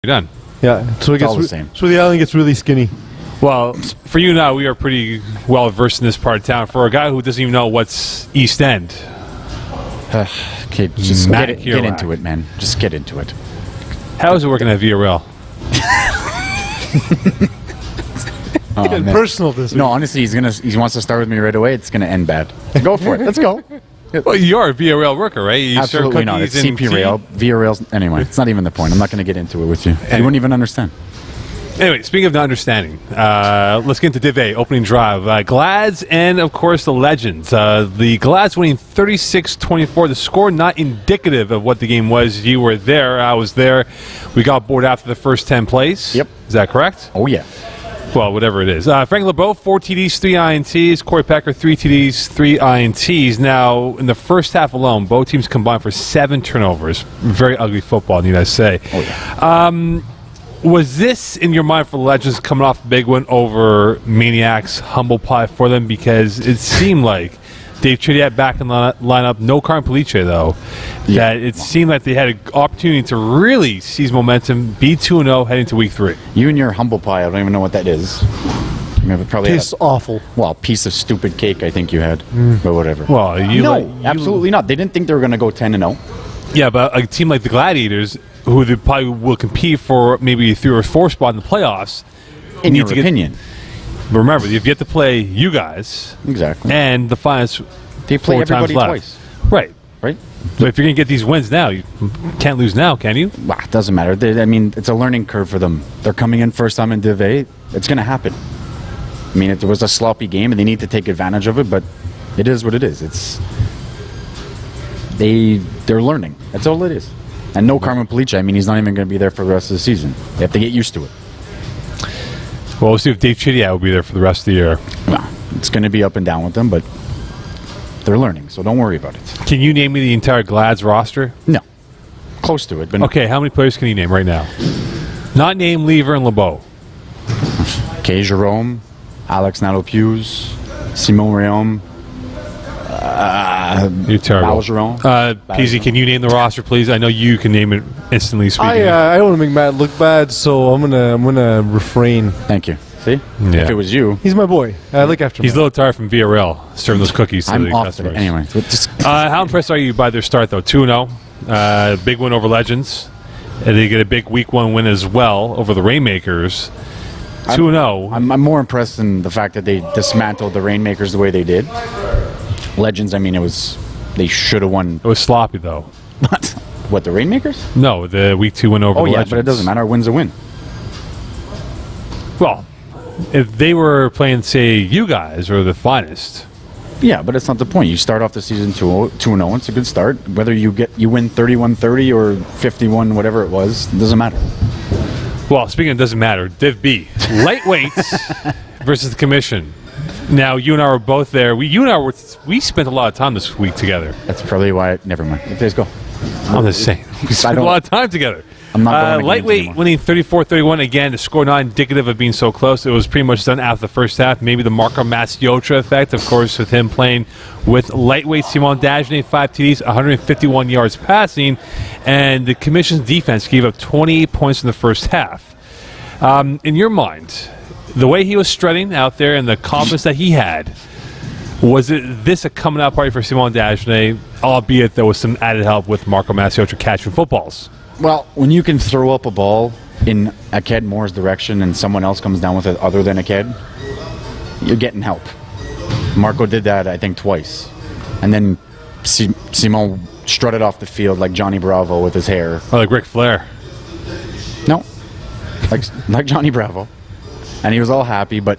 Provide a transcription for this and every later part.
You're done. Yeah, so all the same. So the island gets really skinny. Well, for you now, we are pretty well versed in this part of town. For a guy who doesn't even know what's East End, Okay, just Matt get Kerouac. into it, man. Just get into it. how is it working at VRL? Oh, Getting man. personal this week. No, honestly, he wants to start with me right away. It's gonna end bad. Go for it. Let's go. Well, you are a VRL worker, right? You serve Absolutely not. It's cookies and CP tea. Rail, VIA Rails. Anyway, it's not even the point. I'm not going to get into it with you. You wouldn't even understand. Anyway, speaking of not understanding, let's get into Div A, opening drive. Glads and, of course, the Legends. The Glads winning 36-24. The score not indicative of what the game was. You were there. I was there. We got bored after the first 10 plays. Yep. Is that correct? Oh, yeah. Well, whatever it is. Frank LeBeau, 4 TDs, 3 INTs. Corey Pecker, 3 TDs, 3 INTs. Now, in the first half alone, both teams combined for 7 turnovers. Very ugly football, need I say. Oh, yeah. Was this, in your mind, for the Legends coming off a big one over Maniacs, humble pie for them? Because it seemed like Dave Chidiac back in the lineup, no Karim Police, though. Yeah. That it seemed like they had an opportunity to really seize momentum, be 2-0 heading to week 3. You and your humble pie, I don't even know what that is. I mean, it probably Tastes awful. well, piece of stupid cake I think you had. But whatever. Well, you no, absolutely not. They didn't think they were going to go 10-0. Yeah, but a team like the Gladiators, who they probably will compete for maybe a 3 or 4 spot in the playoffs, In need your to get- opinion. remember, you've yet to play you guys Exactly. and the finals. They play 4 everybody times left. twice. Right. Right? But if you're going to get these wins now, you can't lose now, can you? Well, it doesn't matter. I mean, it's a learning curve for them. They're coming in first time in Div A. It's going to happen. I mean, it was a sloppy game, and they need to take advantage of it, but it is what it is. They're learning. That's all it is. And no Carmen Police. I mean, he's not even going to be there for the rest of the season. They have to get used to it. Well, we'll see if Dave Chidiac will be there for the rest of the year. Well, it's going to be up and down with them, but they're learning, so don't worry about it. Can you name me the entire Glads roster? No. Close to it, but Okay, how many players can you name right now? Not name Lever and LeBeau. Kay Jerome, Alex Nadeau-Hughes, Simon Réaume, You're terrible. Bergeron. PZ, can you name the roster, please? I know you can name it instantly speaking. I don't want to make Matt look bad, so I'm gonna refrain. Thank you. See? Yeah. If it was you, He's my boy. I look after him. He's a little tired from VRL, serving those cookies to I'm the off customers. today. Anyway, just How impressed are you by their start, though? 2-0. Big win over Legends. And they get a big week 1 win as well over the Rainmakers. 2-0. I'm more impressed in the fact that they dismantled the Rainmakers the way they did. Legends, I mean, they should have won. It was sloppy, though. What, the Rainmakers? No, the week 2 win over Oh, the yeah, Legends. but it doesn't matter. A win's a win. Well, if they were playing, say, you guys or the finest, Yeah, but it's not the point. You start off the season 2-0. It's a good start. Whether you win 31-30 or 51, whatever it was, it doesn't matter. well, speaking of doesn't matter, Div B, lightweights versus the commission. Now, you and I were both there. We spent a lot of time this week together. That's probably why. Never mind. Let's go. I'm just saying. We spent a lot of time together. I'm not going to games lightweight anymore. winning 34-31. Again, the score not indicative of being so close. It was pretty much done after the first half. Maybe the Marco Masiotra effect, of course, with him playing with lightweight Simon Dagenet, 5 TDs, 151 yards passing. And the commission's defense gave up 28 points in the first half. In your mind, the way he was strutting out there and the confidence that he had, was this a coming out party for Simon Dagenet, albeit there was some added help with Marco Masiotra catching footballs? Well, when you can throw up a ball in Aked Moore's direction and someone else comes down with it other than Aked, you're getting help. Marco did that, I think, twice. And then Simon strutted off the field like Johnny Bravo with his hair. Or like Ric Flair. No, like Johnny Bravo. And he was all happy, but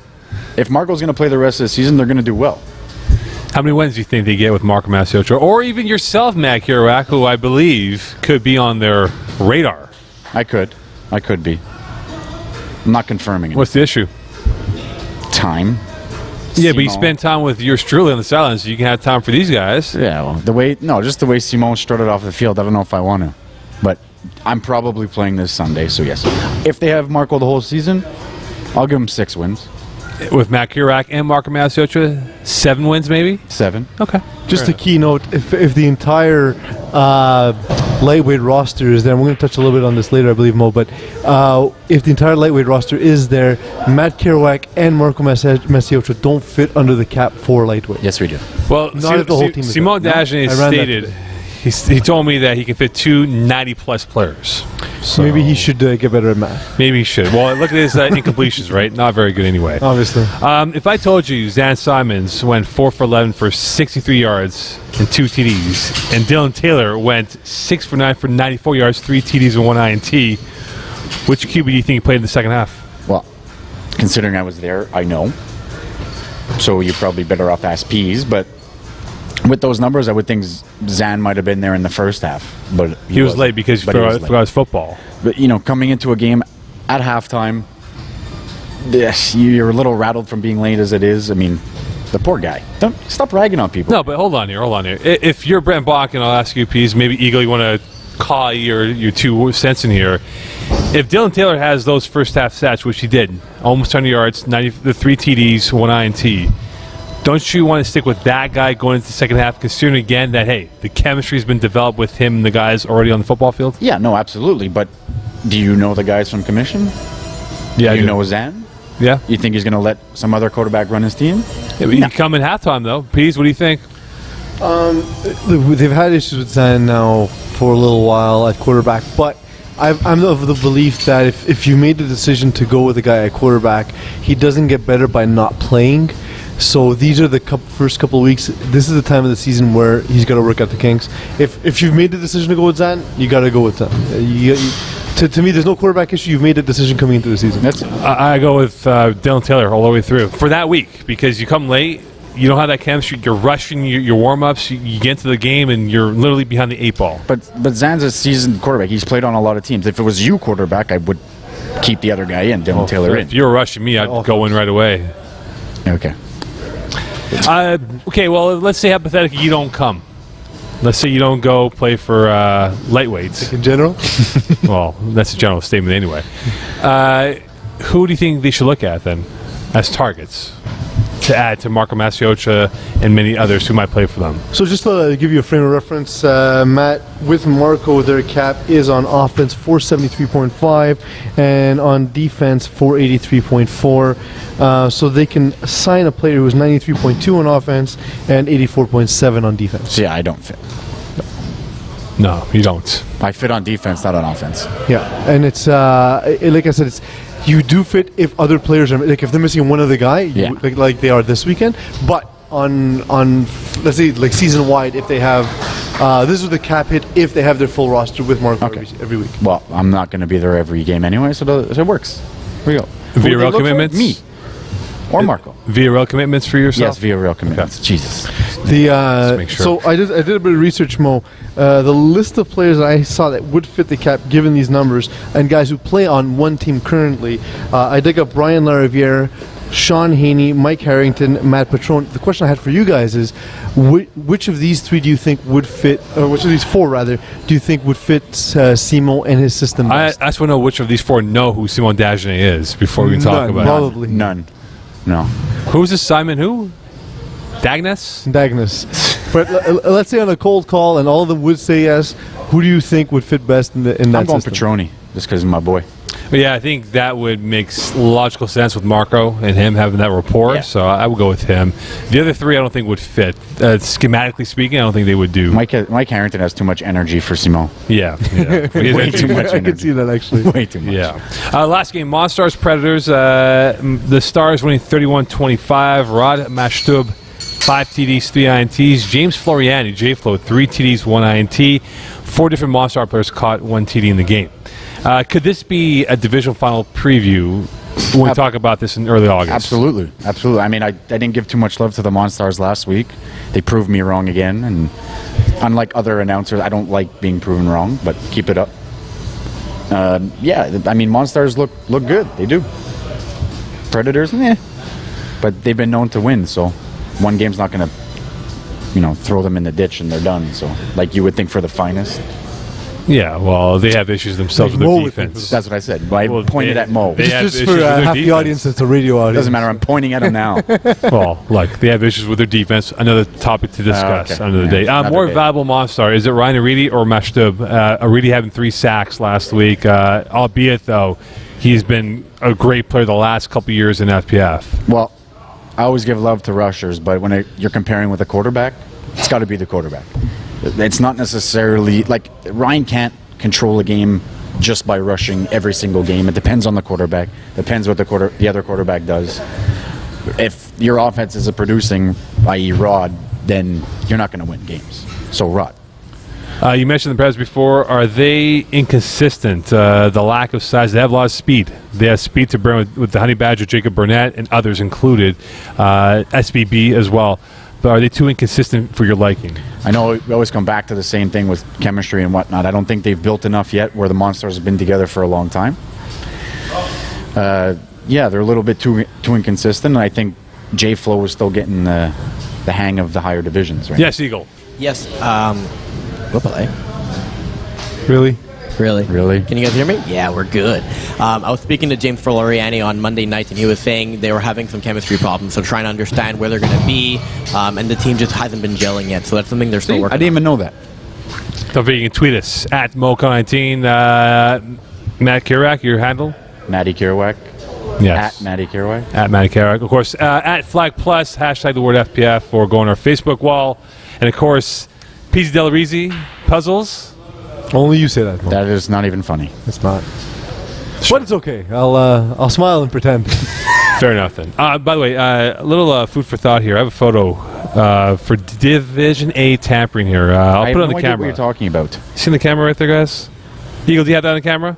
if Marco's going to play the rest of the season, they're going to do well. How many wins do you think they get with Marco Masiotra? Or even yourself, Matt Kerouac, who I believe could be on their radar. I could be. I'm not confirming it. What's the issue? Time? Yeah, but you Simon. spend time with yours truly on the sideline, so you can have time for these guys. Yeah, well, just the way Simon strutted off the field, I don't know if I want to. But I'm probably playing this Sunday, so yes. If they have Marco the whole season, I'll give them 6 wins. With Matt Kurak and Marco Masiocha, 7 wins maybe? 7. Okay. Just a keynote: if the entire lightweight roster is there, and we're going to touch a little bit on this later, I believe, Mo. But if the entire lightweight roster is there, Matt Kerouac and Marco Masiocha don't fit under the cap for lightweight. Yes, we do. Well, Not if the whole team is Simon there. Dagenet I ran that stated, he told me that he can fit 2 90-plus players. So Maybe he should get better at math. Maybe he should. Well, look at his incompletions, right? Not very good anyway. Obviously. If I told you Zan Simons went 4 for 11 for 63 yards and 2 TDs, and Dylan Taylor went 6 for 9 for 94 yards, 3 TDs and 1 INT, which QB do you think he played in the second half? Well, considering I was there, I know. So you're probably better off as Peas, but with those numbers, I would think Zan might have been there in the first half, but He was late because he but he was forgot his football. But coming into a game at halftime, yes, you're a little rattled from being late as it is. I mean, the poor guy. Don't stop ragging on people. No, but hold on here. If you're Brent Bach, and I'll ask you, Pease, maybe Eagle, you want to call your 2 cents in here. If Dylan Taylor has those first half stats, which he did, almost 100 yards, 3 TDs, 1 INT, don't you want to stick with that guy going into the second half, considering again that, hey, the chemistry has been developed with him and the guys already on the football field? Yeah, no, absolutely. But do you know the guys from commission? Yeah, Do you know Zan? Yeah. You think he's going to let some other quarterback run his team? Yeah, but you come in halftime, though. Pease, what do you think? They've had issues with Zan now for a little while at quarterback, but I'm of the belief that if you made the decision to go with a guy at quarterback, he doesn't get better by not playing. So these are the first couple of weeks. This is the time of the season where he's got to work out the kinks. If you've made the decision to go with Zan, you got to go with Zan. To me, there's no quarterback issue. You've made a decision coming into the season. I go with Dylan Taylor all the way through for that week, because you come late, you don't have that chemistry, you're rushing your warm-ups, you get into the game, and you're literally behind the 8 ball. But Zan's a seasoned quarterback. He's played on a lot of teams. If it was you quarterback, I would keep the other guy in, Dylan Taylor in. If you were rushing me, I'd go in right away. Okay. Okay, well, let's say hypothetically you don't come. Let's say you don't go play for lightweights. In general, Well, that's a general statement anyway. Who do you think they should look at then as targets to add to Marco Masiocha and many others who might play for them? so just to give you a frame of reference, Matt, with Marco, their cap is on offense 473.5 and on defense 483.4. So they can sign a player who's 93.2 on offense and 84.7 on defense. So yeah, I don't fit. No, you don't. I fit on defense, not on offense. Yeah, and it's like I said, it's you do fit if other players are like if they're missing one other guy, Yeah. like they are this weekend. But on let's say like season wide, if they have this is the cap hit if they have their full roster with Marco Okay. every week. Well, I'm not going to be there every game anyway, so it works. Here we go. Who Via would they real look for? commitments? Me. Or Marco. VRL commitments for yourself? Yes, via real commitments. Jesus. make sure. So I did a bit of research, Mo. The list of players that I saw that would fit the cap given these numbers and guys who play on one team currently. I dig up Brian LaRiviere, Sean Haney, Mike Harrington, Matt Patron. The question I had for you guys is, which of these 3 do you think would fit, or which of these 4 rather, do you think would fit Simo and his system I best? just want to know which of these 4 know who Simon Dagenet is before we can talk None, about probably. None. No. it. Who's this Simon who? Dagnes? Dagnus. But let's say on a cold call and all of them would say yes, who do you think would fit best in that I'm going system? Petroni, just because he's my boy. But yeah, I think that would make logical sense with Marco and him having that rapport. Yeah. So I would go with him. The other 3 I don't think would fit. Schematically speaking, I don't think they would do. Mike Harrington has too much energy for Simon. Yeah. Way too much I can energy. see that actually. Way too much. Yeah. Last game, Monstars Predators. The Stars winning 31-25. Rod Mashtub, 5 TDs, 3 INTs. James Floriani, J-Flo, 3 TDs, 1 INT. 4 different Monster players caught 1 TD in the game. Could this be a divisional final preview when we talk about this in early August? Absolutely. Absolutely. I mean, I didn't give too much love to the Monstars last week. They proved me wrong again. And unlike other announcers, I don't like being proven wrong, but keep it up. Yeah, I mean, Monstars look good. They do. Predators, meh. But they've been known to win, so one game's not going to, throw them in the ditch and they're done. So, like you would think for the finest. Yeah, well, they have issues themselves Like with Mo their with defense. That's what I said. I Well, pointed they- at Mo. they have Just issues for with their half the defense. audience, it's a radio audience. Doesn't matter. I'm pointing at him now. Well, look, they have issues with their defense. Another topic to discuss okay. another day. Another More day. valuable Monster. Is it Ryan Aridi or Mashtub? Aridi having 3 sacks last week. Albeit, though, he's been a great player the last couple years in FPF. Well, I always give love to rushers, but when you're comparing with a quarterback, it's got to be the quarterback. It's not necessarily like Ryan can't control a game just by rushing every single game. It depends on the quarterback. Depends what the other quarterback does. If your offense isn't producing, i.e. Rod, then you're not going to win games. So Rod. You mentioned the Preds before. Are they inconsistent? The lack of size. They have a lot of speed. They have speed to burn with the Honey Badger, Jacob Burnett, and others included. SBB as well. But are they too inconsistent for your liking? I know we always come back to the same thing with chemistry and whatnot. I don't think they've built enough yet where the Monsters have been together for a long time. Yeah, they're a little bit too inconsistent. I think J Flow is still getting the hang of the higher divisions, right? Yes, Eagle. Yes. Whoop-a-lay. Really? Really? Really? Can you guys hear me? Yeah, we're good. I was speaking to James Floriani on Monday night, and he was saying they were having some chemistry problems, so trying to understand where they're going to be, and the team just hasn't been gelling yet, so that's something they're still See, I working didn't even know that. Don't forget you can tweet us at Moco19. Matt Kirak, your handle? Matty Kerouac. Yes. At Matty Kerouac. At Matty Carrick. Of course, at Flag Plus, hashtag the word FPF, or go on our Facebook wall. And of course, PZ Del Rizzi, puzzles. Only you say that. Mo. That is not even funny. It's not. But it's okay. I'll smile and pretend. Fair enough then. By the way, a little food for thought here. I have a photo for Division A tampering here. I'll I put it have on the no idea camera. what you're talking about. See the camera right there, guys? Eagle, do you have that on the camera?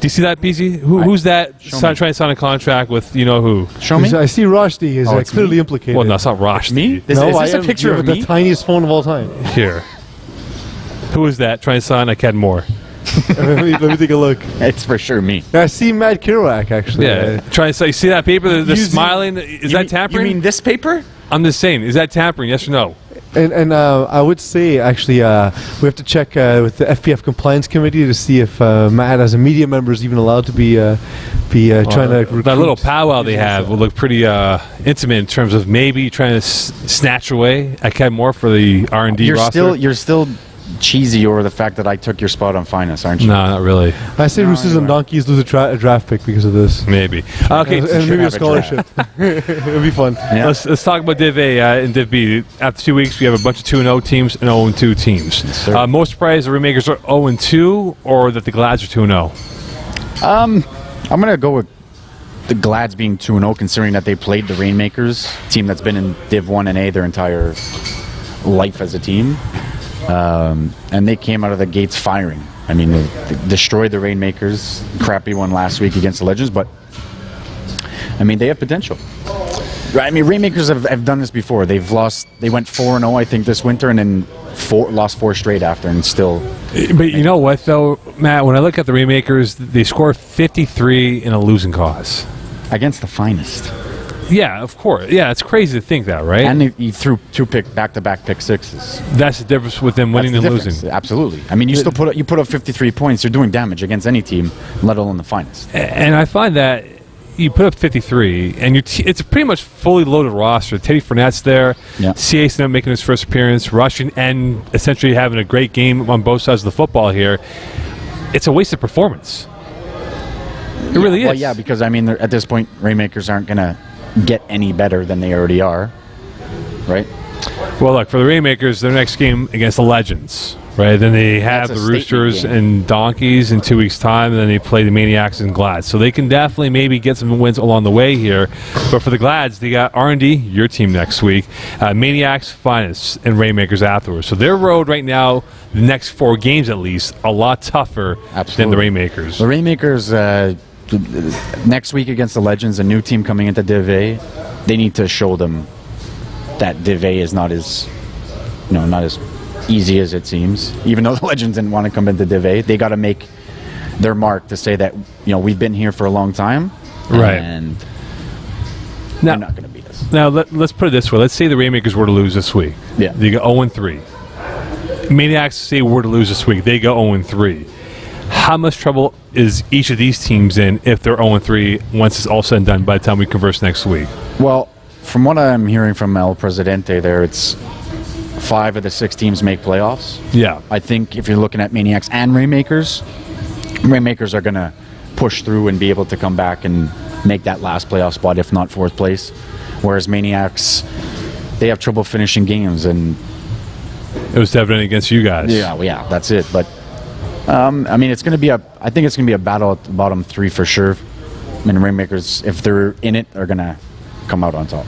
Do you see that, PZ? Who's that Show trying me. to sign a contract with you know who? Show me. I see Rushdie is Oh, it's clearly me? implicated. Well, no, it's not Rosh. Me? Is No, this I a am picture here of with me? the tiniest phone of all time. Here. Who is that trying to sign a Ken Moore? let me take a look. It's for sure me. I see Matt Kerouac actually. Yeah, trying to say, you see that paper? The Using- smiling. Is that tampering? You mean this paper? I'm just saying. Is that tampering? Yes or no? And I would say actually we have to check with the FPF compliance committee to see if Matt as a media member is even allowed to be trying to recruit. That little powwow they have will look pretty intimate in terms of maybe trying to snatch away a Ken Moore for the R&D roster. You're still cheesy over the fact that I took your spot on finest, aren't you? No, not really. I say Roosters and Donkeys lose a draft pick because of this. Maybe. Okay, and should maybe a have a draft. scholarship. It'll be fun. Yeah. let's talk about Div A and Div B. After 2 weeks, we have a bunch of 2-0 teams and 0-2 teams. sir. Most surprised the Rainmakers are 0-2 or that the Glads are 2-0? I'm going to go with the Glads being 2-0, considering that they played the Rainmakers, team that's been in Div 1 and A their entire life as a team. And they came out of the gates firing. I mean, they destroyed the Rainmakers. Crappy one last week against the Legends, but I mean, they have potential. Right, I mean, Rainmakers have done this before. They went 4-0, I think, this winter, and then lost 4 straight after, and still. But you know what, though, Matt? When I look at the Rainmakers, they score 53 in a losing cause. Against the finest. Yeah, of course. Yeah, it's crazy to think that, right? And he threw 2 back-to-back pick sixes. That's the difference with them winning That's and the losing. difference. Absolutely. I mean, you still put up 53 points. You're doing damage against any team, let alone the finest. And I find that you put up 53, and it's a pretty much fully loaded roster. Teddy Fournette's there. Yeah. CA's now making his first appearance, rushing and essentially having a great game on both sides of the football here. It's a wasted performance. It really is. Well, yeah, because I mean, at this point, Rainmakers aren't gonna get any better than they already are, right? Well, look, for the Rainmakers, their next game against the Legends, right? Then they have That's a the Roosters statement game. and Donkeys in 2 weeks' time, and then they play the Maniacs and Glads. So they can definitely maybe get some wins along the way here. But for the Glads, they got R&D, your team next week, Maniacs, Finest, and Rainmakers afterwards. So their road right now, the next 4 games at least, a lot tougher than the Absolutely. Rainmakers. The Rainmakers next week against the Legends, a new team coming into Div A, they need to show them that Div A is not as easy as it seems. Even though the Legends didn't want to come into Div A, they got to make their mark to say that we've been here for a long time, Right. And Now, they're not going to beat us. Now let's put it this way. Let's say the Rainmakers were to lose this week. Yeah. They go 0-3. Maniacs say were to lose this week, they go 0-3. How much trouble is each of these teams in if they're 0-3 once it's all said and done by the time we converse next week? Well, from what I'm hearing from El Presidente there, it's 5 of the 6 teams make playoffs. Yeah. I think if you're looking at Maniacs and Rainmakers are going to push through and be able to come back and make that last playoff spot, if not 4th place. Whereas Maniacs, they have trouble finishing games, and It was evident against you guys. yeah, that's it. But I mean, I think it's going to be a battle at the bottom 3 for sure. I mean, Rainmakers, if they're in it, are going to come out on top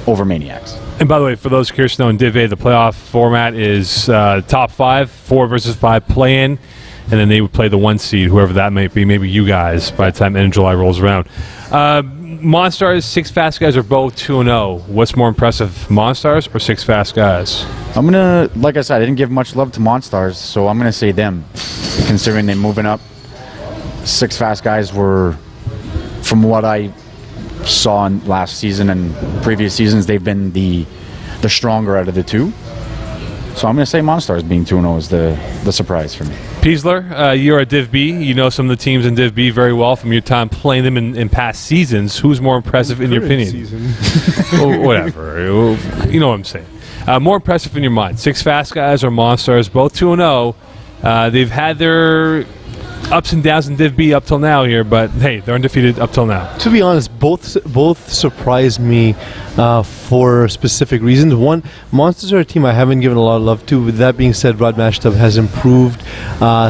over Maniacs. And by the way, for those curious to know, in Div A, the playoff format is top 5, 4 versus 5 play-in, and then they would play the 1 seed, whoever that might be, maybe you guys, by the time end of July rolls around. Monstars, 6 Fast Guys are both 2-0. What's more impressive, Monstars or 6 Fast Guys? I'm going to, like I said, I didn't give much love to Monstars, so I'm going to say them, considering they're moving up. 6 Fast Guys were, from what I saw in last season and previous seasons, they've been the stronger out of the 2. So I'm going to say Monstars being 2-0 is the surprise for me. Peasler, you're a Div B. You know some of the teams in Div B very well from your time playing them in past seasons. Who's more impressive in your opinion? Well, whatever. You know what I'm saying. More impressive in your mind, 6 Fast Guys or Monstars, both 2-0. They've had their ups and downs in Div B up till now here, but hey, they're undefeated up till now. To be honest, both surprised me for specific reasons. One, Monsters are a team I haven't given a lot of love to. With that being said, Rod Mashtub has improved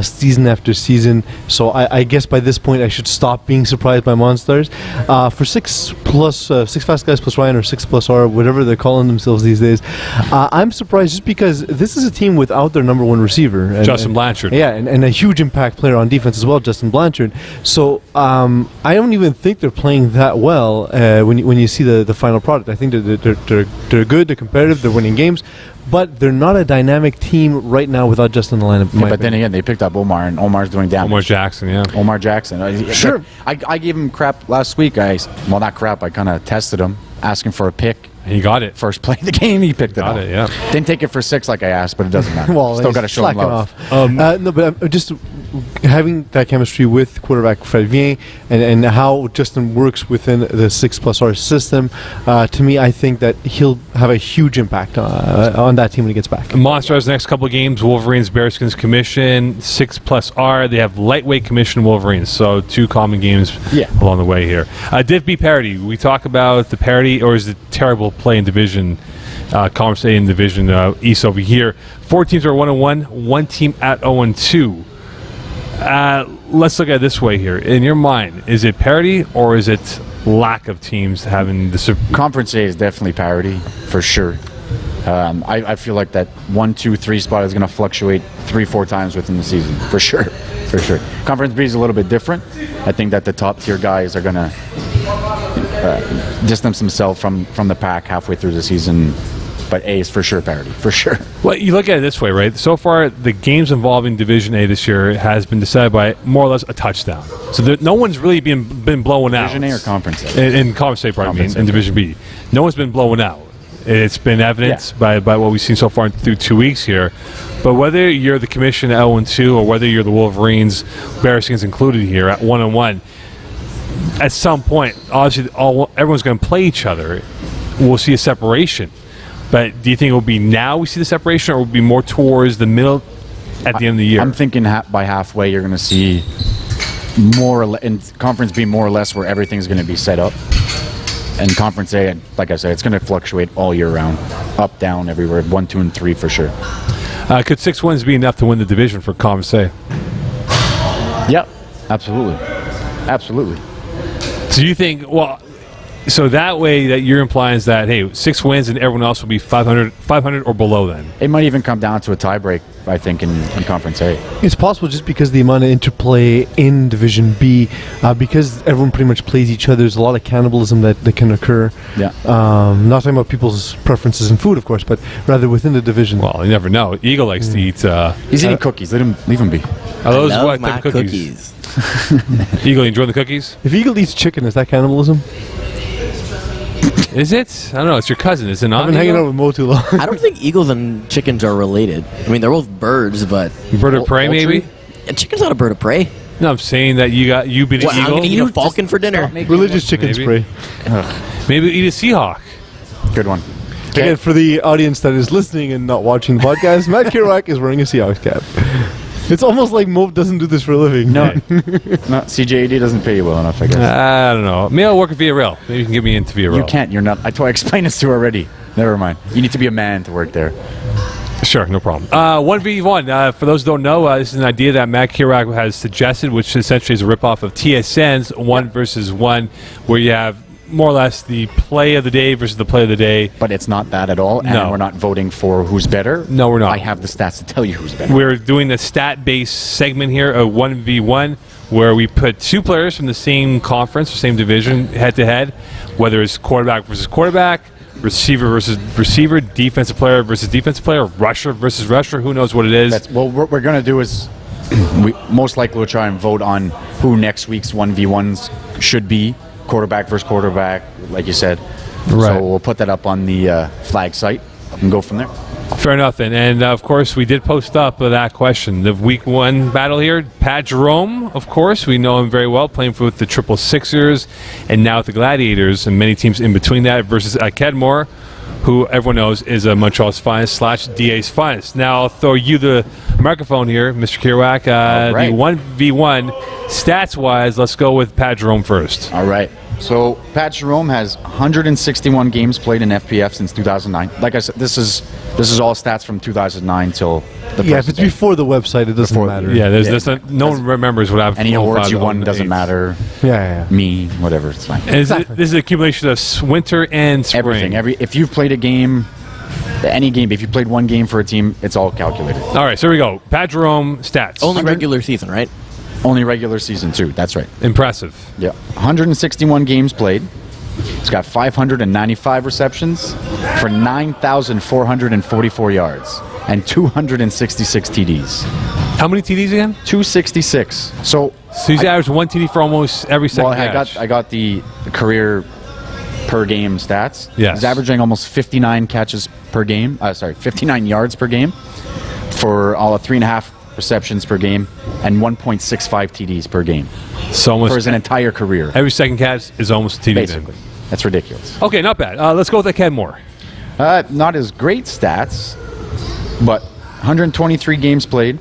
season after season, so I guess by this point I should stop being surprised by Monsters. For 6 Fast Guys plus Ryan or 6 plus R, whatever they're calling themselves these days, I'm surprised just because this is a team without their number 1 receiver. Justin Blanchard. Yeah, and a huge impact player on defense as well, Justin Blanchard. So I don't even think they're playing that well when you see the final product. I think they're good, they're competitive, they're winning games, but they're not a dynamic team right now without Justin in the lineup. Yeah, but then again, they picked up Omar, and Omar's doing damage. Omar Jackson, yeah. Omar Jackson. Sure. I gave him crap last week. Not crap. I kind of tested him, asking for a pick. And he got it. First play of the game, he picked it up. Got it, yeah. Didn't take it for 6 like I asked, but it doesn't matter. Well, Still got to show him love. No, but I'm just having that chemistry with quarterback Fred Vien and how Justin works within the 6 plus R system. To me, I think that he'll have a huge impact on that team when he gets back. Monstars next couple of games, Wolverines, Bearskins Commission, 6 plus R. They have lightweight Commission Wolverines, so 2 common games along the way here. Div B parity. We talk about the parity, or is it terrible play in Division, Conference A in Division East over here. 4 teams are 1-1, 1 team at 0-2. Let's look at it this way here. In your mind, is it parity or is it lack of teams having the... Conference A is definitely parity, for sure. I feel like that 1, 2, 3 spot is going to fluctuate 3-4 times within the season, for sure. For sure. Conference B is a little bit different. I think that the top tier guys are going to distance themselves from the pack halfway through the season. But A is for sure parity, for sure. Well, you look at it this way, right? So far, the games involving Division A this year has been decided by more or less a touchdown. So no one's really been blown out. Division A or Conference A? In Conference A, pardon me, in Division B. No one's been blown out. It's been evidenced by what we've seen so far through 2 weeks here. But whether you're the Commission at 0-2 or whether you're the Wolverines, Bearskins included here at 1-1, at some point, obviously, everyone's going to play each other. We'll see a separation. But do you think it will be now we see the separation, or will it be more towards the middle at the end of the year? I'm thinking by halfway you're going to see more in Conference B more or less where everything's going to be set up. And Conference A, like I said, it's going to fluctuate all year round, up, down, everywhere, 1, 2, and 3 for sure. Could 6 wins be enough to win the division for Conference A? Yep, absolutely, absolutely. So you think, well, so that way that you're implying is that, hey, 6 wins and everyone else will be 500 or below then? It might even come down to a tiebreak, I think, in Conference A. It's possible just because the amount of interplay in Division B, because everyone pretty much plays each other, there's a lot of cannibalism that can occur. Yeah. Not talking about people's preferences in food, of course, but rather within the division. Well, you never know. Eagle likes to eat... He's eating cookies. Leave him be. Are those I love what my type of cookies? cookies. Eagle, you enjoy the cookies? If Eagle eats chicken, is that cannibalism? Is it? I don't know. It's your cousin. Is it not? I've been hanging out with Mo too long. I don't think eagles and chickens are related. I mean, they're both birds, but Bird of prey, Poultry? maybe? a chicken's not a bird of prey. No, I'm saying that you beat an What, I'm eagle. going to eat a falcon for dinner. Religious chicken Maybe. spray. Maybe eat a Seahawk. Good one. Again, for the audience that is listening and not watching the podcast, Matt Kerouac is wearing a Seahawks cap. It's almost like Mo doesn't do this for a living. No, no, CJAD doesn't pay you well enough, I guess. I don't know. Maybe I'll work at Villarreal. Maybe you can get me into Villarreal. You can't. You're not. I explained this to you already. Never mind. You need to be a man to work there. Sure, no problem. 1v1. For those who don't know, this is an idea that Matt Kerouac has suggested, which essentially is a ripoff of TSN's 1 versus 1, where you have more or less the play of the day versus the play of the day. But it's not that at all, and No. we're not voting for who's better. No, we're not. I have the stats to tell you who's better. We're doing a stat-based segment here, a 1v1, where we put two players from the same conference, the same division, head-to-head, whether it's quarterback versus quarterback, receiver versus receiver, defensive player versus defensive player, rusher versus rusher, who knows what it is. That's, well, what we're going to do is we most likely will try and vote on who next week's 1v1s should be, quarterback versus quarterback, like you said. Right. So we'll put that up on the flag site and go from there. Fair enough, then. And, of course, we did post up that question. The week 1 battle here, Pat Jerome, of course. We know him very well, playing for the Triple Sixers and now with the Gladiators and many teams in between that, versus Kedmore, who everyone knows is a Montreal's finest / DA's finest. Now, I'll throw you the microphone here, Mr. Kerouac. All right. The 1v1, stats-wise, let's go with Pat Jerome first. All right. So Pat Jerome has 161 games played in FPF since 2009. Like I said, this is all stats from 2009 till the Yeah, if present it's day. before the website, it doesn't Before- matter. Yeah, Yeah. no one remembers what happened. Any from awards 05 you to won doesn't 08. matter. Yeah. Me, whatever, it's fine. And this is an accumulation of winter and spring. Everything. If you've played a game, any game, if you played one game for a team, it's all calculated. All right, so here we go. Pat Jerome stats. Only regular season, right? Only regular season too. That's right. Impressive. Yeah. 161 games played. He's got 595 receptions for 9,444 yards and 266 TDs. How many TDs again? 266. So So he's averaged one TD for almost every second well, catch. I got the career per game stats. Yes. He's averaging almost 59 catches per game. 59 yards per game for all of 3.5 receptions per game and 1.65 TDs per game So for almost his entire career. every second catch is almost a TD. then. Basically, that's ridiculous. Okay, not bad. Let's go with Kedmore. Not as great stats, but 123 games played,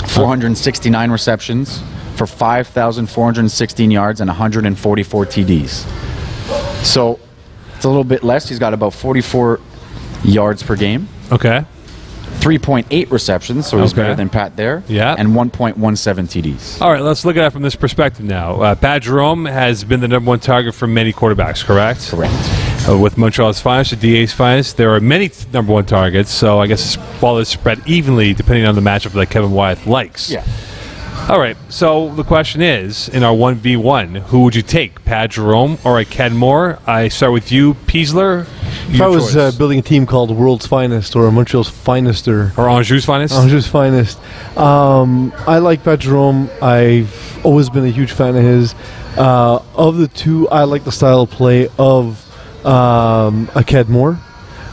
469 receptions for 5,416 yards and 144 TDs. So it's a little bit less. He's got about 44 yards per game, Okay. 3.8 receptions, so he's Okay. better than Pat there, Yeah. and 1.17 TDs. All right, let's look at it from this perspective now. Pat Jerome has been the number one target for many quarterbacks, correct? Correct. With Montreal's finest, the DA's finest, there are many number one targets, so I guess the ball is spread evenly depending on the matchup that Kevin Wyeth likes. Yeah. All right, so the question is, in our 1v1, who would you take, Pat Jerome or a Kedmore? I start with you, Peasler. If I was building a team called World's Finest or Montreal's Finester, or Anjou's finest? Anjou's Finest, I like Pat Jerome. I've always been a huge fan of his. Of the two, I like the style of play of a Kedmore.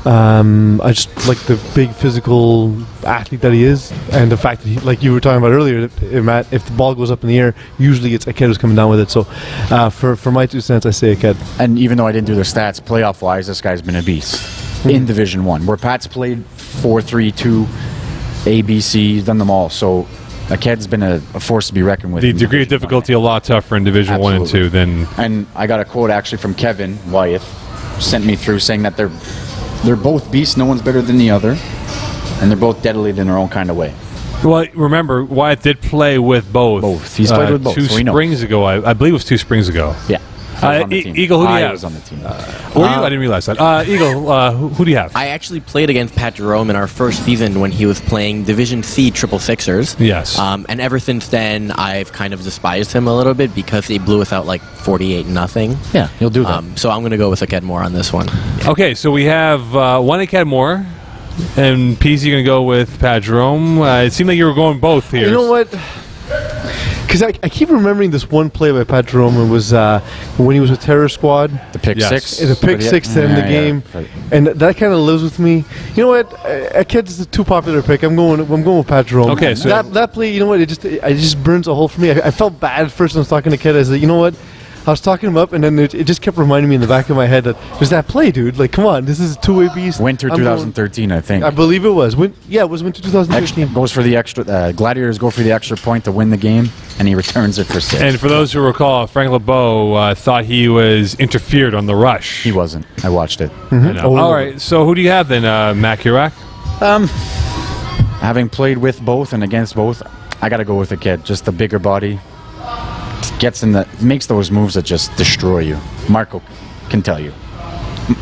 I just like the big physical athlete that he is, and the fact that he, like you were talking about earlier, Matt, if the ball goes up in the air, usually it's Aked who's coming down with it. So, for my 2 cents, I say Aked. And even though I didn't do their stats, playoff-wise, this guy's been a beast in Division 1, where Pat's played 4-3-2, ABC, he's done them all. So Aked's been a force to be reckoned with. The in degree of Division 1. difficulty a lot tougher in Division 1 and 2 Absolutely. than... And I got a quote actually from Kevin Wyeth, sent me through, saying that they're both beasts, no one's better than the other, and they're both deadly in their own kind of way. Well, remember, Wyatt did play with both. Both. He's played with both, Two so he knows. springs ago. I believe it was 2 springs ago. Yeah. I was on the team. Eagle, who do you I have? was on the team. Were you? I didn't realize that. Eagle, who do you have? I actually played against Pat Jerome in our first season when he was playing Division C Triple Sixers. Yes. And ever since then, I've kind of despised him a little bit because he blew us out like 48-0. Yeah, he'll do that. So I'm going to go with Aked Moore on this one. Okay, so we have one Aked Moore, and PZ going to go with Pat Jerome. It seemed like you were going both here. You know what? because I keep remembering this one play by Pat Jerome. It was when he was with Terror Squad. The pick Yes. six. The pick six to end the game, and that kind of lives with me. You know what? Aked's a too popular pick. I'm going with Pat Jerome. Okay, so- that play, you know what? It just burns a hole for me. I felt bad first when I was talking to Aked. I said, you know what? I was talking him up, and then it just kept reminding me in the back of my head that there's that play, dude. Like, come on, this is a two-way beast. Winter I'm 2013, I think. I believe it was. It was winter 2013. Goes for the extra. Gladiators go for the extra point to win the game, and he returns it for 6. And for those who recall, Frank LeBeau thought he was interfered on the rush. He wasn't. I watched it. I know. All right, so who do you have then, Matt Kurak? Having played with both and against both, I got to go with the kid. Just the bigger body. Makes those moves that just destroy you. Marco can tell you.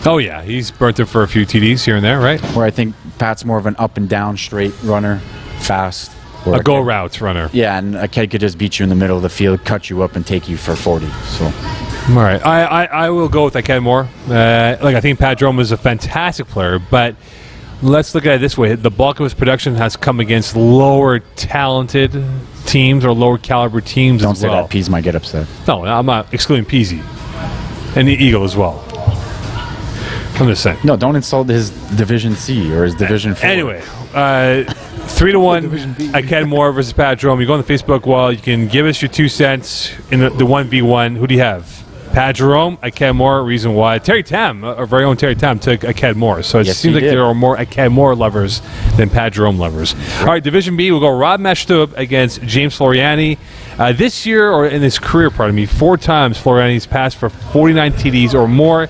Oh, yeah, he's burnt it for a few TDs here and there, right? Where I think Pat's more of an up and down straight runner, fast. Or A go route runner. Yeah, and a kid could just beat you in the middle of the field, cut you up, and take you for 40. So All right, I will go with Aked Moore. I think Pat Jerome is a fantastic player, but let's look at it this way. The bulk of his production has come against lower talented teams or lower caliber teams don't as say well. that. Pease might get upset. No, I'm not excluding Peasy. And the Eagle as well. I'm just saying. No, don't insult his Division C or his Division 4. Anyway, 3-1, Aked Moore versus Pat Jerome. You go on the Facebook wall. You can give us your 2 cents in the 1v1. Who do you have? Pat Jerome, Aked Moore. Reason why? Terry Tam, our very own Terry Tam, took Aked Moore. So it Yes, seems he like did. there are more Aked Moore lovers than Pat Jerome lovers. All right, Division B, we'll go Rob Mashtub against James Floriani. This year, or in his career, 4 times Floriani's passed for 49 TDs or more.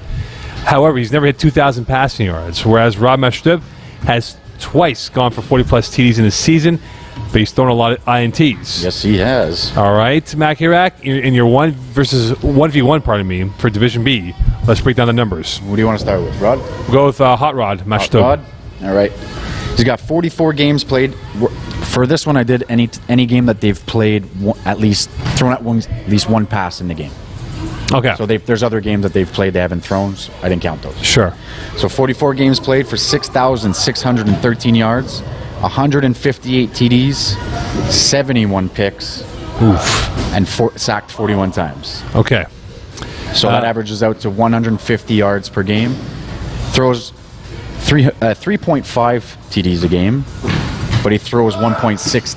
However, he's never hit 2,000 passing yards, whereas Rob Mashtub has twice gone for 40-plus TDs in a season, but he's thrown a lot of INTs. Yes, he has. All right, Matt Hirak, in your 1v1, for Division B, let's break down the numbers. Who do you want to start with, Rod? We'll go with Hot Rod, Mashtub. Rod? All right. He's got 44 games played. For this one, I did any game that they've played at least thrown at least one pass in the game. Okay, So there's other games that they've played they haven't thrown. So I didn't count those. sure. So 44 games played for 6,613 yards, 158 TDs, 71 picks, and sacked 41 times. Okay, So that averages out to 150 yards per game. Throws 3.5 TDs a game, but he throws 1.6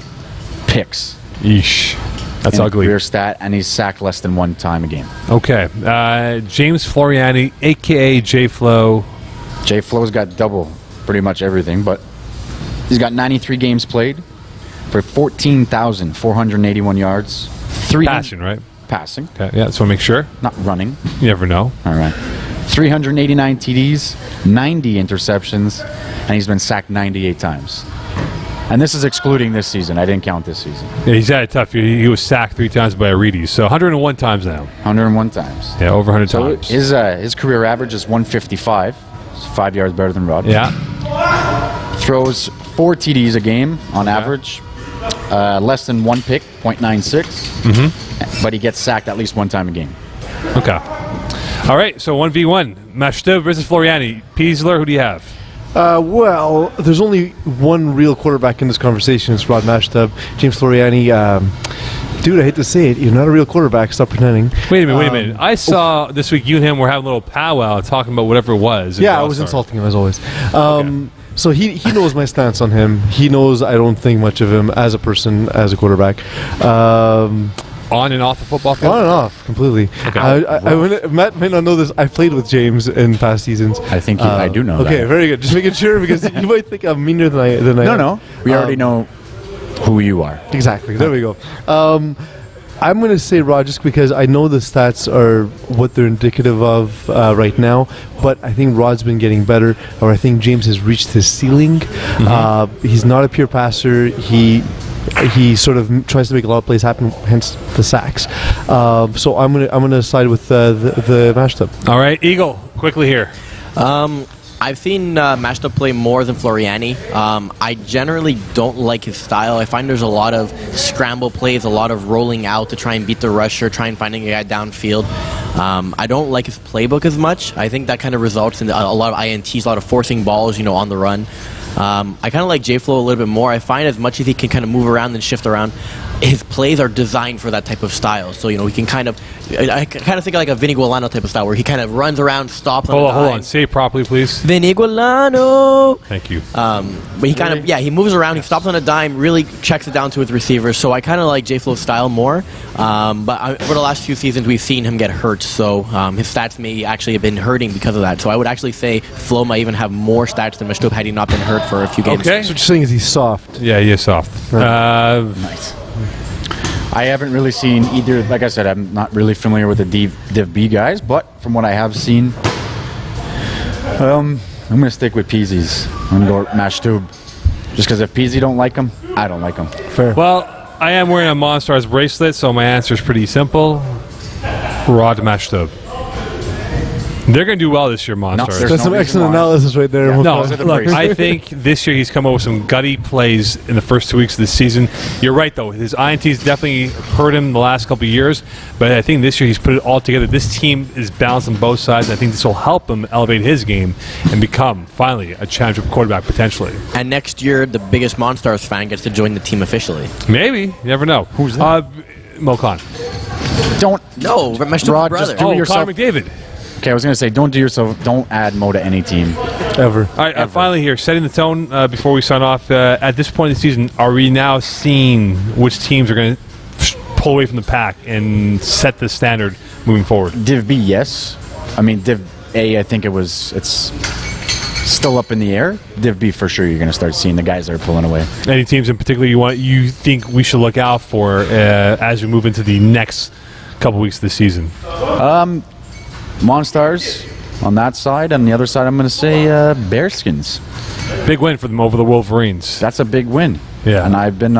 picks. yeesh. That's in ugly. Career stat, and he's sacked less than 1 time a game. Okay, James Floriani, a.k.a. J-Flo. Jay Flo's got double pretty much everything, but he's got 93 games played for 14,481 yards. Passing, right? Passing, Okay, yeah, so make sure. not running. You never know. All right. 389 TDs, 90 interceptions, and he's been sacked 98 times. And this is excluding this season. I didn't count this season. Yeah, he's had it tough. He was sacked 3 times by a Reedy, so 101 times now. 101 times. Yeah, over 100 So times. his career average is 155. It's 5 yards better than Rod. Yeah, Throws 4 TDs a game on average. Less than 1 pick, 0.96. But he gets sacked at least 1 time a game. okay. All right, so 1v1. Mashtub versus Floriani. Peasler, who do you have? Well, there's only one real quarterback in this conversation. It's Rod Mashtub. James Floriani. Dude, I hate to say it. You're not a real quarterback. Stop pretending. Wait a minute. I saw this week you and him were having a little powwow talking about whatever it was. Yeah, I was insulting him as always. So he knows my stance on him. He knows I don't think much of him as a person, as a quarterback. On and off the football field? On and off, completely. Okay. Matt may not know this. I played with James in past seasons. I think I do know Okay, that. very good. Just making sure because you might think I'm meaner than I am. No. We already know who you are. Exactly. There we go. I'm going to say Rod just because I know the stats are what they're indicative of right now, but I think Rod's been getting better, or I think James has reached his ceiling. He's not a pure passer. He sort of tries to make a lot of plays happen, hence the sacks. So I'm gonna side with the mashed-up. All right, Eagle, quickly here. I've seen Mashtub play more than Floriani. I generally don't like his style. I find there's a lot of scramble plays, a lot of rolling out to try and beat the rusher, try and finding a guy downfield. I don't like his playbook as much. I think that kind of results in a lot of INTs, a lot of forcing balls, on the run. I kind of like J-Flo a little bit more. I find as much as he can kind of move around and shift around, his plays are designed for that type of style. So, he can kind of, I kind of think of like a Vinny Gualano type of style where he kind of runs around, stops on Hold a on, hold dime. on. Say it properly, please. Vinny Gualano. Thank you. But he kind of, he moves around, he stops on a dime, really checks it down to his receivers. So I kind of like J-Flow's style more. But over the last few seasons, we've seen him get hurt. So his stats may actually have been hurting because of that. So I would actually say Flo might even have more stats than Mashtoub had he not been hurt for a few games. Okay. So what you're saying is he's soft. Yeah, he is soft. Nice. I haven't really seen either. Like I said, I'm not really familiar with the Div B guys, but from what I have seen, I'm going to stick with Peasy's. I'm going to go Mashtub. Just because if Peasy don't like him, I don't like him. Fair. Well, I am wearing a Monstars bracelet, so my answer is pretty simple. Rod Mashtub. They're going to do well this year, Monstars. there's That's no some reason excellent why. analysis right there. Yeah. No, Those are the look, bracelets. I think this year he's come up with some gutty plays in the first 2 weeks of the season. You're right, though. His INTs definitely hurt him the last couple of years, but I think this year he's put it all together. This team is balanced on both sides. I think this will help him elevate his game and become, finally, a championship quarterback, potentially. And next year, the biggest Monstars fan gets to join the team officially. Maybe. You never know. Who's that? Mokan. Don't. No, Mashtoub's Rod, brother. just do Oh, it yourself. Connor McDavid. Okay, I was going to say, don't add Mo to any team. Ever. All right, finally here, setting the tone before we sign off. At this point in the season, are we now seeing which teams are going to pull away from the pack and set the standard moving forward? Div B, yes. I mean, Div A, I think it's still up in the air. Div B, for sure, you're going to start seeing the guys that are pulling away. Any teams in particular you think we should look out for as we move into the next couple weeks of the season? Monstars on that side. On the other side, I'm going to say Bearskins. Big win for them over the Wolverines. That's a big win. Yeah. And I've been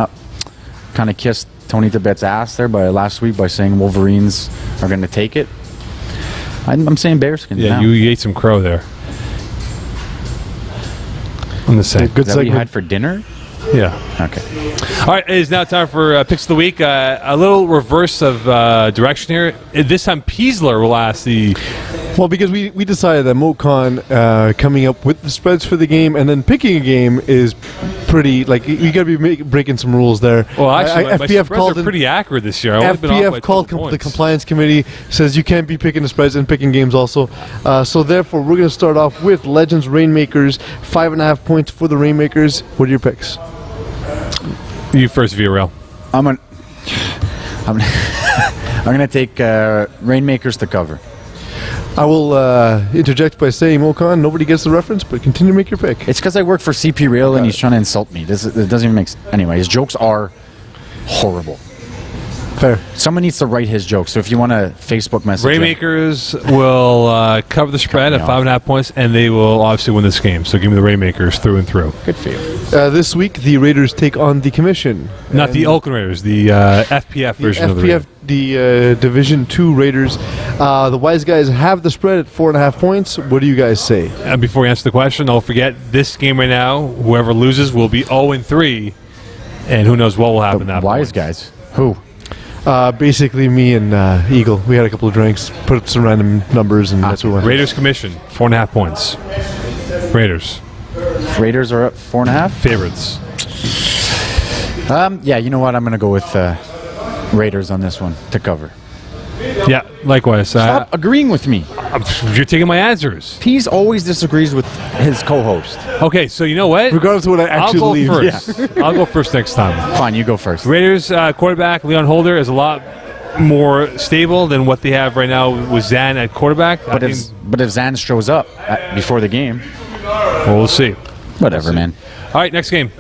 kind of kissed Tony Tibet's ass there last week by saying Wolverines are going to take it. I'm saying Bearskins Yeah, now. you ate some crow there. I'm the same. Good Is that what you segment. had for dinner? Yeah. Okay. All right, it is now time for Picks of the Week. A little reverse of direction here. This time, Peasler will ask the... Well, because we decided that Mokan coming up with the spreads for the game and then picking a game is pretty, like, you got to be breaking some rules there. Well, actually, my FPF spreads are pretty accurate this year. I've only been off by FPF called 12 the points. compliance committee, says you can't be picking the spreads and picking games also. So therefore, we're going to start off with Legends Rainmakers, 5.5 points for the Rainmakers. What are your picks? You first, VRL. I'm gonna take Rainmakers to cover. I will interject by saying, Mokan, nobody gets the reference, but continue to make your pick. It's because I work for CP Real and he's trying to insult me. It doesn't even make sense. Anyway, his jokes are horrible. Fair. Someone needs to write his jokes. So if you want to Facebook message him- Rainmakers will cover the spread at Cut me 5.5 points, and they will obviously win this game. So give me the Rainmakers through and through. Good for you. This week, the Raiders take on the Commission. Not the Oakland Raiders, the FPF version of the Raiders. The Division 2 Raiders. The Wise Guys have the spread at 4.5 points. What do you guys say? And before we answer the question, don't forget this game right now, whoever loses will be 0-3, and who knows what will happen The after. wise guys. Who? Basically, me and Eagle. We had a couple of drinks, put up some random numbers, and that's what went. Raiders Commission, 4.5 points. Raiders, Raiders are up 4.5. favorites. Yeah, you know what? I'm going to go with Raiders on this one to cover. Yeah, likewise. Stop agreeing with me. You're taking my answers. Pease always disagrees with his co-host. Okay, so you know what? Regardless of what I I'll actually go believe. first. I'll go first next time. Fine, you go first. Raiders quarterback Leon Holder is a lot more stable than what they have right now with Zan at quarterback. But if Zan shows up before the game, well, we'll see. whatever, man. All right, next game.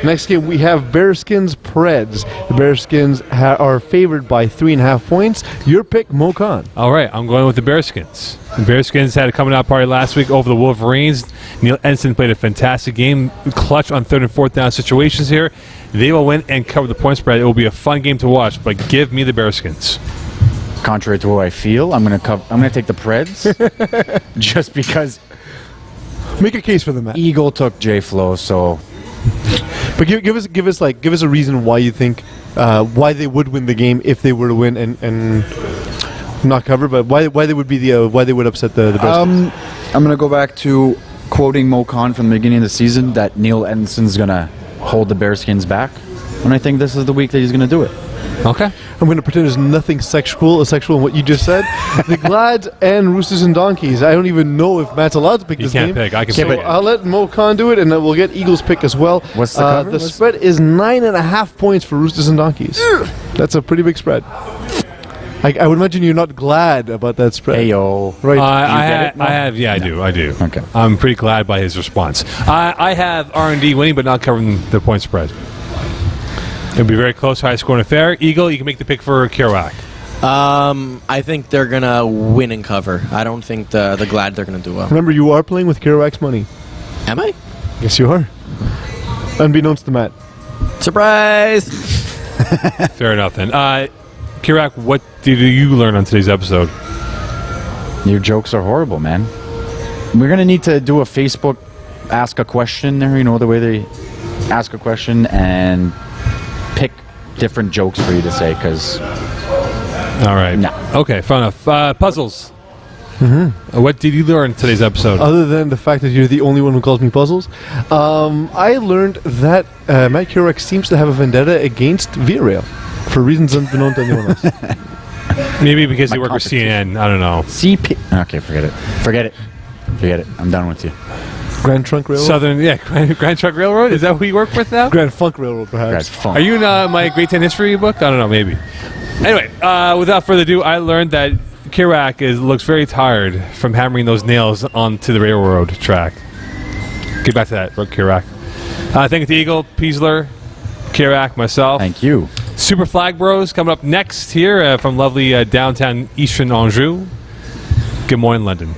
Next game, we have Bearskins Preds. The Bearskins are favored by 3.5 points. Your pick, Mokan. All right, I'm going with the Bearskins. The Bearskins had a coming out party last week over the Wolverines. Neil Ensign played a fantastic game, clutch on third and fourth down situations here. They will win and cover the point spread. It will be a fun game to watch, but give me the Bearskins. Contrary to what I feel, I'm gonna take the Preds just because Make a case for them, Matt. Eagle took J Flow. So But give us a reason why you think why they would win the game if they were to win and not cover, but why they would be why they would upset the Bearskins. I'm going to go back to quoting Mokan from the beginning of the season that Neil Edenson's going to hold the Bearskins back. And I think this is the week that he's going to do it. Okay. I'm going to pretend there's nothing sexual in what you just said. The Glad and Roosters and Donkeys. I don't even know if Matt's allowed to pick You this can't game. pick. I can So pick it. I'll let Mo Khan do it, and then we'll get Eagles pick as well. What's the cover? The spread is 9.5 points for Roosters and Donkeys. That's a pretty big spread. I would imagine you're not glad about that spread. Hey yo. Right. I have. Yeah, I do. Okay. I'm pretty glad by his response. I have R&D winning, but not covering the point spread. It'll be very close, high scoring affair. Eagle, you can make the pick for Kerouac. I think they're gonna win and cover. I don't think the Glad they're gonna do well. Remember, you are playing with Kerouac's money. Am I? Yes, you are. Unbeknownst to Matt. Surprise! Fair enough, then. Kerouac, what did you learn on today's episode? Your jokes are horrible, man. We're going to need to do a Facebook ask a question there, you know, the way they ask a question and pick different jokes for you to say, because All right. No. Okay, fair enough. Puzzles. What did you learn in today's episode? Other than the fact that you're the only one who calls me Puzzles, I learned that Matt Kerouac seems to have a vendetta against Villarreal for reasons unknown to anyone else. Maybe because you My work with competition. CNN. I don't know. CP. Okay, forget it. I'm done with you. Grand Trunk Railroad? Southern, Grand Truck Railroad. Is that who you work with now? Grand Funk Railroad, perhaps. Guys, fun. Are you in my Grade 10 history book? I don't know, maybe. Anyway, without further ado, I learned that Kerouac looks very tired from hammering those nails onto the railroad track. Get back to that, Kerouac. Thank you to Eagle, Peasler, Kerouac, myself. Thank you. Super Flag Bros coming up next here from lovely downtown Eastern Anjou. Good morning, London.